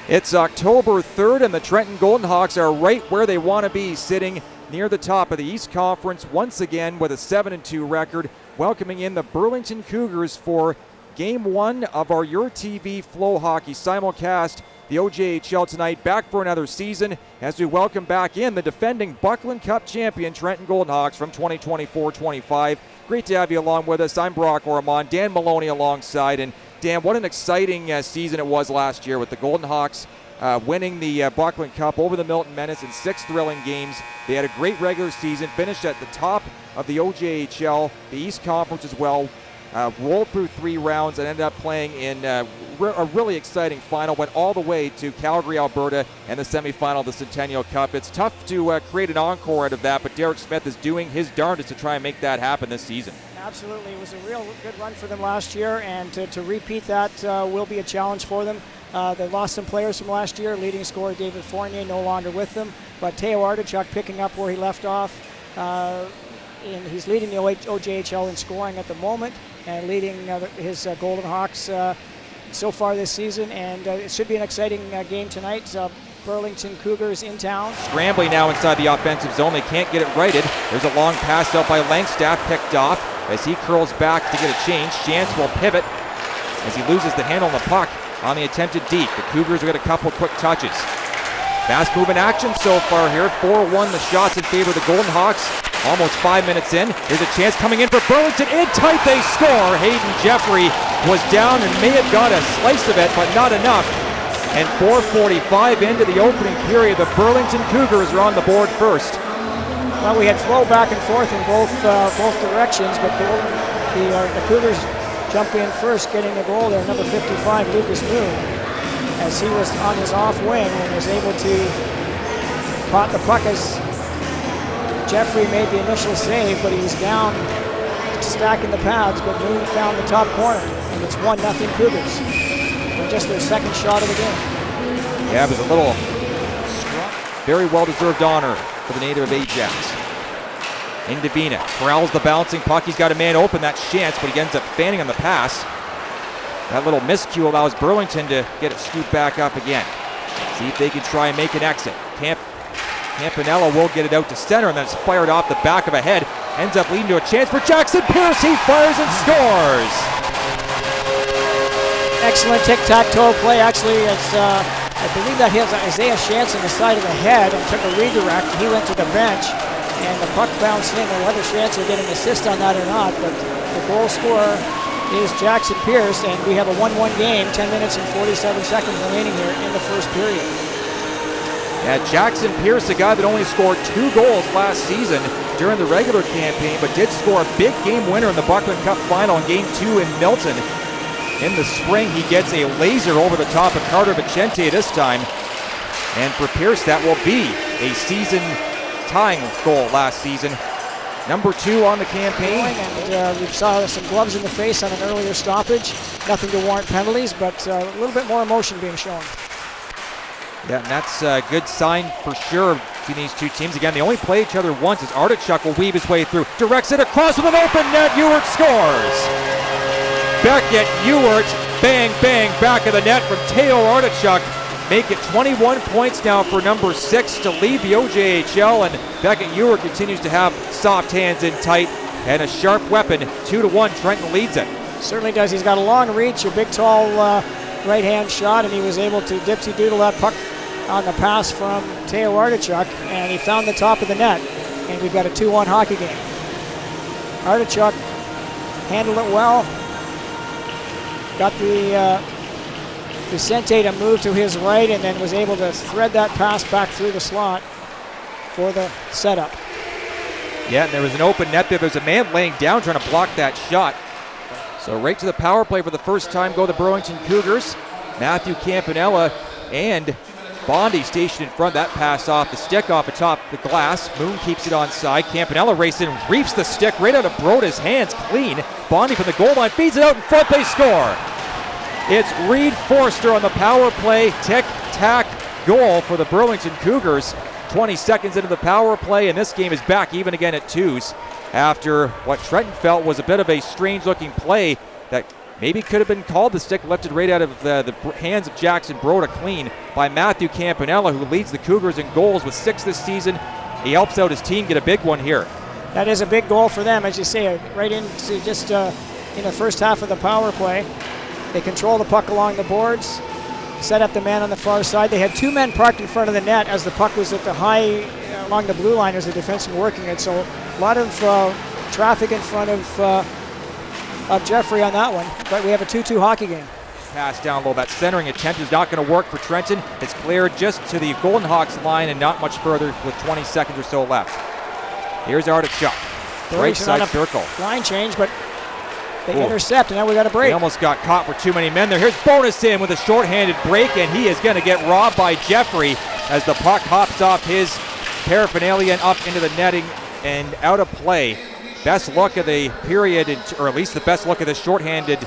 It's October 3rd, and the Trenton GoldenHawks are right where they want to be, sitting near the top of the East Conference once again with a 7-2 record, welcoming in the Burlington Cougars for Game 1 of our Your TV Flow Hockey simulcast. The OJHL tonight, back for another season as we welcome back in the defending Buckland Cup champion Trenton GoldenHawks from 2024-25. Great to have you along with us. I'm Brock Ormond, Dan Maloney alongside. And Dan, what an exciting season it was last year with the GoldenHawks winning the Buckland Cup over the Milton Menace in 6 thrilling games. They had a great regular season, finished at the top of the OJHL, the East Conference as well, rolled through 3 rounds and ended up playing in a really exciting final, went all the way to Calgary, Alberta, and the semifinal of the Centennial Cup. It's tough to create an encore out of that, but Derek Smith is doing his darndest to try and make that happen this season. Absolutely. It was a real good run for them last year, and to repeat that will be a challenge for them. They lost some players from last year. Leading scorer David Fournier no longer with them, but Teo Artichuk picking up where he left off. And he's leading the OJHL in scoring at the moment and leading his GoldenHawks so far this season. And it should be an exciting game tonight. Burlington Cougars in town. Scrambling now inside the offensive zone. They can't get it righted. There's a long pass out by Langstaff, picked off as he curls back to get a change. Chance will pivot as he loses the handle on the puck on the attempted deep. The Cougars will get a couple quick touches. Fast moving action so far here. 4-1 the shots in favor of the GoldenHawks. Almost 5 minutes in. Here's a chance coming in for Burlington. In tight, they score. Hayden Jeffrey was down and may have got a slice of it, but not enough. And 4:45 into the opening period, the Burlington Cougars are on the board first. Well, we had flow back and forth in both directions, but the Cougars jump in first, getting the goal there. Number 55, Lucas Moon, as he was on his off wing and was able to pot the puck as Jeffrey made the initial save, but he was down stacking the pads, but Moon found the top corner, and it's 1-0 Cougars. And just their second shot of the game. Yeah, it was a little very well-deserved honor for the native of Ajax. Indivina corrals the bouncing puck. He's got a man open, that's Chance, but he ends up fanning on the pass. That little miscue allows Burlington to get it scooped back up again. See if they can try and make an exit. Campanella will get it out to center, and then it's fired off the back of a head. Ends up leading to a chance for Jackson Pierce. He fires and scores. Excellent tic-tac-toe play. Actually, it's I believe that hit Isaiah Shantz in the side of the head and took a redirect. He went to the bench, and the puck bounced in. And whether Shantz will get an assist on that or not, but the goal scorer is Jackson Pierce, and we have a 1-1 game, 10 minutes and 47 seconds remaining here in the first period. Yeah, Jackson Pierce, a guy that only scored 2 goals last season during the regular campaign, but did score a big game winner in the Buckland Cup final in Game 2 in Milton. In the spring, he gets a laser over the top of Carter Vicente this time. And for Pierce, that will be a season-tying goal last season. Number 2 on the campaign. And we saw some gloves in the face on an earlier stoppage. Nothing to warrant penalties, but a little bit more emotion being shown. Yeah, and that's a good sign for sure between these two teams. Again, they only play each other once as Artichuk will weave his way through. Directs it across with an open net. Ewart scores. Beckett, Ewart, bang, bang, back of the net from Teo Artichuk. Make it 21 points now for number 6 to lead the OJHL, and Beckett Ewart continues to have soft hands in tight and a sharp weapon. 2-1, Trenton leads it. Certainly does. He's got a long reach, a big, tall right-hand shot, and he was able to dipsy-doodle that puck on the pass from Teo Artichuk, and he found the top of the net, and we've got a 2-1 hockey game. Artichuk handled it well. Got the Vicente to move to his right, and then was able to thread that pass back through the slot for the setup. Yeah, and there was an open net there. There's a man laying down trying to block that shot. So right to the power play for the first time go the Burlington Cougars. Matthew Campanella and Bondi stationed in front. That pass off the stick off atop the glass. Moon keeps it onside. Campanella races in, reefs the stick right out of Broda's hands clean. Bondi from the goal line feeds it out in front. They score. It's Reed Forster on the power play. Tic-tac goal for the Burlington Cougars. 20 seconds into the power play, and this game is back even again at 2s after what Trenton felt was a bit of a strange looking play that maybe could have been called. The stick lifted right out of the hands of Jackson Broda clean by Matthew Campanella, who leads the Cougars in goals with 6 this season. He helps out his team get a big one here. That is a big goal for them, as you say, right into just in the first half of the power play. They control the puck along the boards, set up the man on the far side. They had 2 men parked in front of the net as the puck was at the high along the blue line as the defenseman working it. So a lot of traffic in front of Jeffrey on that one. But we have a 2-2 hockey game. Pass down low. That centering attempt is not going to work for Trenton. It's cleared just to the GoldenHawks line and not much further with 20 seconds or so left. Here's Artichuk. Right side circle. Line change, but they intercept, and now we got a break. He almost got caught for too many men there. Here's Bonus in with a shorthanded break, and he is going to get robbed by Jeffrey as the puck hops off his paraphernalia and up into the netting and out of play. Best look of the period, or at least the best look of the shorthanded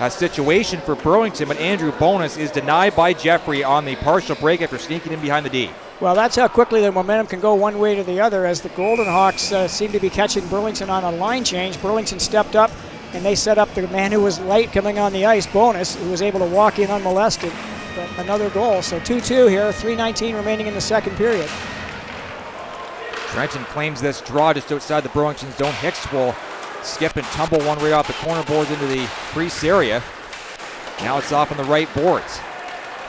situation for Burlington, but Andrew Bonus is denied by Jeffrey on the partial break after sneaking in behind the D. Well, that's how quickly the momentum can go one way to the other as the GoldenHawks seem to be catching Burlington on a line change. Burlington stepped up, and they set up the man who was late coming on the ice, Bonus, who was able to walk in unmolested. But another goal. So 2-2 here, 3:19 remaining in the second period. Trenton claims this draw just outside the Burlington zone. Hicks will skip and tumble one right off the corner boards into the crease area. Now it's off on the right boards.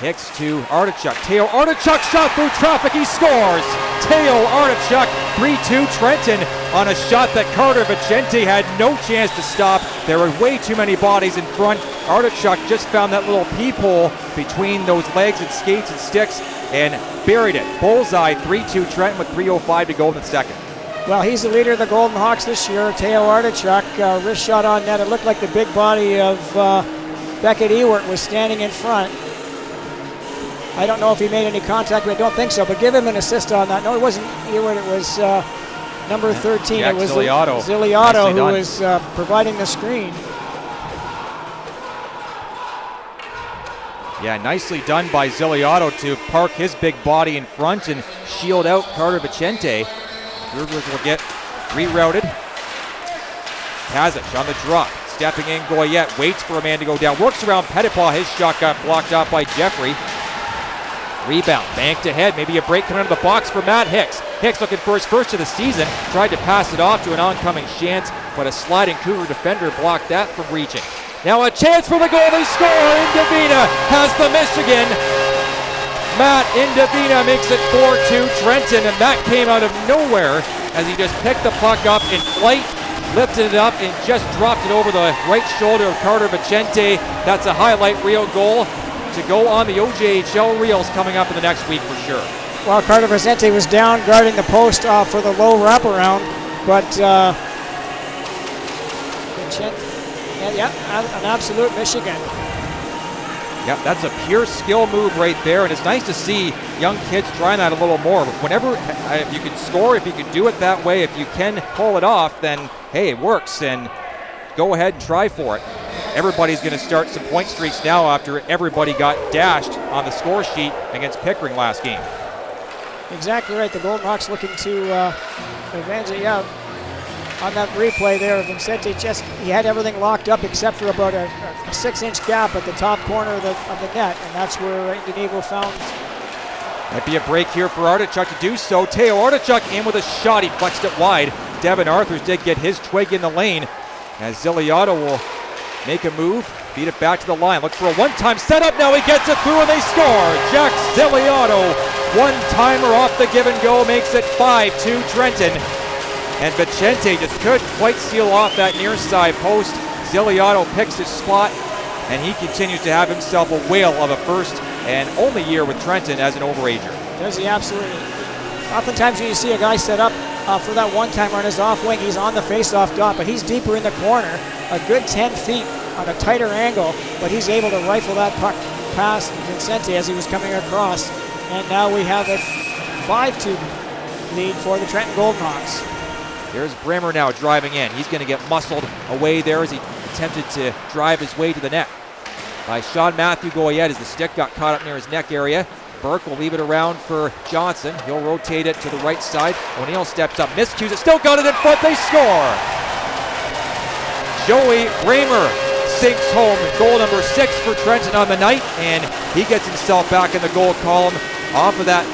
Hicks to Artichuk. Teo Artichuk shot through traffic. He scores. Teo Artichuk, 3-2 Trenton on a shot that Carter Vicente had no chance to stop. There were way too many bodies in front. Artichuk just found that little peephole between those legs and skates and sticks and buried it. Bullseye, 3-2 Trenton with 3:05 to go in the second. Well, he's the leader of the GoldenHawks this year, Teo Artichuk. Wrist shot on net. It looked like the big body of Beckett Ewert was standing in front. I don't know if he made any contact, but I don't think so. But give him an assist on that. No, it wasn't Ewert. It was number 13. Jack it was Ziliato. Ziliato who was providing the screen. Yeah, nicely done by Ziliato to park his big body in front and shield out Carter Vicente. Cougars will get rerouted. Kazic on the drop. Stepping in, Goyette waits for a man to go down. Works around Petitpas. His shot got blocked off by Jeffrey. Rebound, banked ahead. Maybe a break coming out of the box for Matt Hicks. Hicks looking for his first of the season. Tried to pass it off to an oncoming Shantz, but a sliding Cougar defender blocked that from reaching. Now a chance for the goal. They score. Indovina has the Michigan. Matt Indovina makes it 4-2 Trenton, and that came out of nowhere as he just picked the puck up in flight, lifted it up, and just dropped it over the right shoulder of Carter Vicente. That's a highlight reel goal to go on the OJHL reels coming up in the next week for sure. Well, Carter Vicente was down guarding the post for the low wraparound, but an absolute Michigan. Yeah, that's a pure skill move right there, and it's nice to see young kids trying that a little more. Whenever, if you can score, if you can do it that way, if you can pull it off, then hey, it works, and go ahead and try for it. Everybody's going to start some point streaks now after everybody got dashed on the score sheet against Pickering last game. Exactly right. The GoldenHawks looking to advance it. Yeah, on that replay there, Vicente he had everything locked up except for about a 6-inch gap at the top corner of the net, and that's where Indian found. Might be a break here for Artichuk to do so. Teo Artichuk in with a shot. He flexed it wide. Devin Arthurs did get his twig in the lane as Ziliato will make a move, feed it back to the line. Look for a one-time setup. Now he gets it through and they score. Jack Ziliato, one-timer off the give and go, makes it 5-2 Trenton. And Vicente just couldn't quite seal off that near side post. Ziliato picks his spot, and he continues to have himself a whale of a first and only year with Trenton as an overager. Does he absolutely. Oftentimes when you see a guy set up for that one-timer on his off wing, he's on the face-off dot, but he's deeper in the corner, a good 10 feet on a tighter angle, but he's able to rifle that puck past Vicente as he was coming across. And now we have a 5-2 lead for the Trenton GoldenHawks. There's Brammer now driving in. He's going to get muscled away there as he attempted to drive his way to the net by Sean Matthew Goyette as the stick got caught up near his neck area. Burke will leave it around for Johnson. He'll rotate it to the right side. O'Neill steps up, miscues it, still got it in front, they score! Joey Brammer sinks home. Goal number 6 for Trenton on the night, and he gets himself back in the goal column off of that,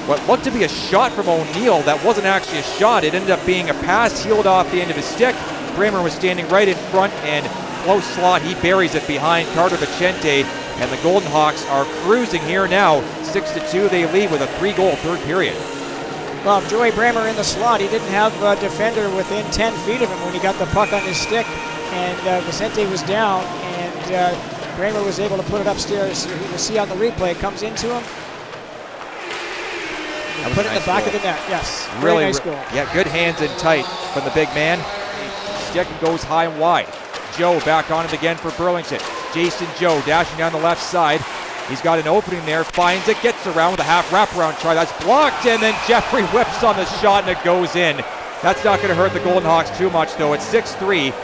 what looked to be a shot from O'Neill. That wasn't actually a shot. It ended up being a pass heeled off the end of his stick. Bramer was standing right in front, and close slot. He buries it behind Carter Vicente, and the GoldenHawks are cruising here now. 6-2, they lead with a 3-goal third period. Well, Joey Bramer in the slot. He didn't have a defender within 10 feet of him when he got the puck on his stick, and Vicente was down, and Bramer was able to put it upstairs. You can see on the replay, it comes into him. Put it in the back of the net, yes. Really nice goal. Yeah, good hands in tight from the big man. Stick goes high and wide. Joe back on it again for Burlington. Jason Joe dashing down the left side. He's got an opening there, finds it, gets around with a half wraparound try. That's blocked, and then Jeffrey whips on the shot, and it goes in. That's not going to hurt the GoldenHawks too much, though. It's 6-3,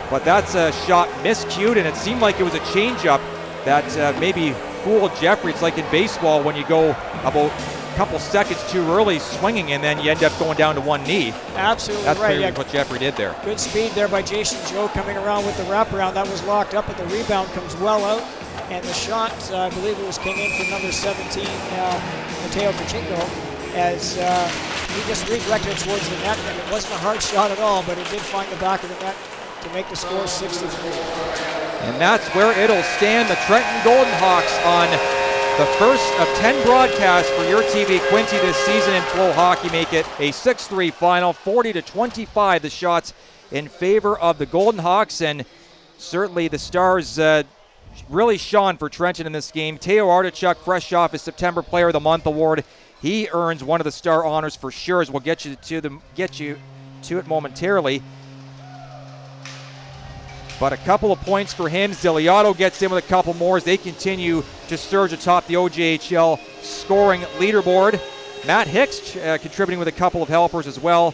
but that's a shot miscued, and it seemed like it was a changeup that maybe fooled Jeffrey. It's like in baseball when you go about a couple seconds too early swinging, and then you end up going down to one knee. Absolutely that's right. That's what Jeffrey did there. Good speed there by Jason Joe coming around with the wraparound. That was locked up, but the rebound comes well out. And the shot, I believe it came in for number 17, Mateo Pachinko, as he just redirected it towards the net, and it wasn't a hard shot at all, but it did find the back of the net to make the score 63. And that's where it'll stand. The Trenton GoldenHawks on the first of 10 broadcasts for your TV Quincy this season in Flow Hockey make it a 6-3 final, 40-25 the shots in favor of the GoldenHawks, and certainly the Stars really shone for Trenton in this game. Teo Artichuk, fresh off his September Player of the Month award. He earns one of the star honors for sure, as we'll get you to it momentarily. But a couple of points for him. Ziliato gets in with a couple more as they continue to surge atop the OJHL scoring leaderboard. Matt Hicks contributing with a couple of helpers as well.